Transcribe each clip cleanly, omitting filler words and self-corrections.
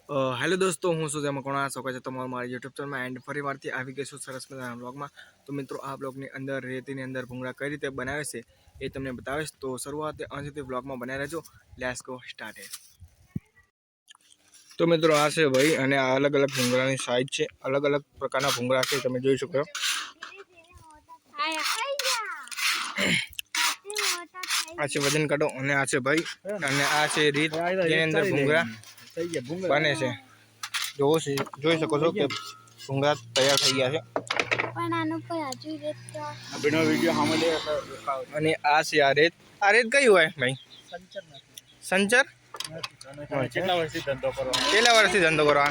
Hello दोस्तों, हूँ सुजय मकवाणा स्वागत है તમારું મારી યુટ્યુબ ચેનલમાં એન્ડ ફરી વારથી આવી ગઈ છું સરસ મજાના વ્લોગમાં। તો મિત્રો આ બ્લોગની અંદર રેતીની અંદર ભૂંગળા કઈ રીતે બનાવે છે એ તમને બતાવીશ। તો શરૂઆત અંતથી વ્લોગમાં બનાવી રહેજો। Let's go started. તો મિત્રો આ છે ભાઈ, અને આ અલગ અલગ ભૂંગળાની સાઈઝ છે, અલગ અલગ પ્રકારના ભૂંગળા છે, તમે જોઈ શકો છો। આ છે વજન કાઢો, અને આ છે ભાઈ, અને આ છે રીત જેની અંદર ભૂંગળા બને છે। જોઈ શકો છો કે ભૂંગળા તૈયાર થઈ ગયા છે। અને આ છે આ રેત કઈ હોય ભાઈ? સંચર। કેટલા વર્ષથી ધંધો કરવા?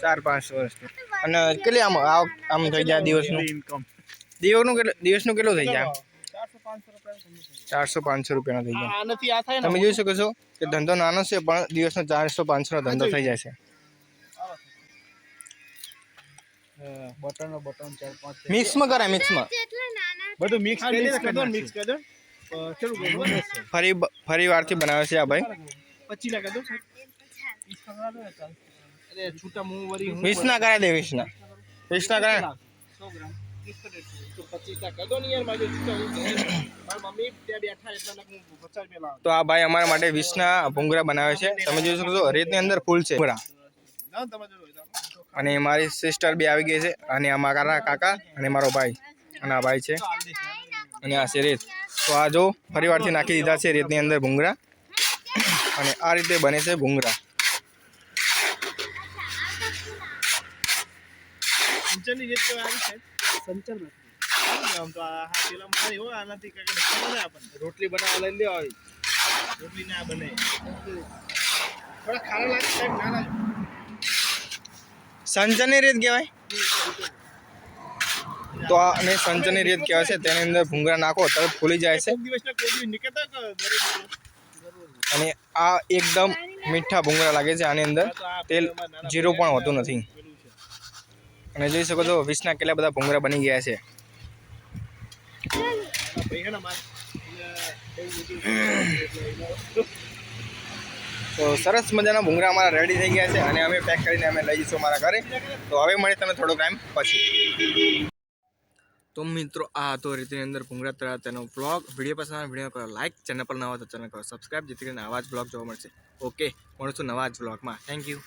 4-5 વર્ષથી। અને કેટલી આમ થઈ જાય દિવસનું કેટલું થઈ જાય? 400-500 રૂપિયાનો થઈ જાય। તમે જોઈ શકો છો કે ધંધો નાનો છે, પણ દિવસનો 400-500 નો ધંધો થઈ જાય છે। મિક્સમાં કરાય, મિક્સમાં બધું મિક્સ કરી દો ફરી વારથી બનાવે છે આ ભાઈ। 25 લાખ દો અરે છૂટા મું વરી 20 ના કરાય દે, 20 ના કરાય। 100 ગ્રામ 25 લાખ દો ને યાર, મારે છૂટા મારી મમ્મી ત્યાં બેઠા એટલા લાખ હું 50 રૂપિયા લાવ। તો આ ભાઈ અમારા માટે 20 ના ભૂંગળા બનાવે છે। તમે જોઈ શકો છો રેતની અંદર ફૂલ છે ભૂંગળા। અને મારી સિસ્ટર બી આવી ગઈ છે, અને આ મારા કાકા અને મારો ભાઈ, અને આ ભાઈ છે, અને આ છે રેત। તો આ જો ફરી વારથી નાખી દીધા છે રેતની અંદર ભૂંગળા, અને આ રીતે બને છે ભૂંગળા। સંચરની રીત તો આવી છે, સંચર નથી આમ તો આ પેલા મારી હોય આનાથી કઈ નુકસાન ન થાય આપણને। રોટલી બનાવવા લઈ લ્યો, આવી રોટલી ના બને, થોડા ખારા લાગે સાહેબ, ના લાગે। સંચરની રીત કહેવાય। તો આ અને સંચરની રીત કહેવાય છે, તેની અંદર ભૂંગળા નાખો તરત ફૂલી જાય છે। અને આ એકદમ મીઠા ભૂંગળા લાગે છે, આની અંદર તેલ જીરું પણ હોતું નથી। અને જોઈ શકો છો 20 ના કેટલા બધા ભૂંગળા બની ગયા છે। તો સરસ મજાના ભૂંગળા અમારા રેડી થઈ ગયા છે, અને અમે પેક કરીને અમે લઈ જઈશું મારા ઘરે। તો હવે મળીએ તમે થોડો ટાઈમ પછી। તો મિત્રો આ હતો રીતની અંદર ભૂંગળા તળાવ તેનો વ્લોગ। વિડીયો પસંદ આવે વિડીયો કરો લાઈક, ચેનલ પર નવા તો ચેનલ કરો સબસ્ક્રાઈબ, જેથી કરીને આવા જ વ્લોગ જોવા મળશે। ઓકે, મળશું નવા જ વ્લોગમાં। Thank you.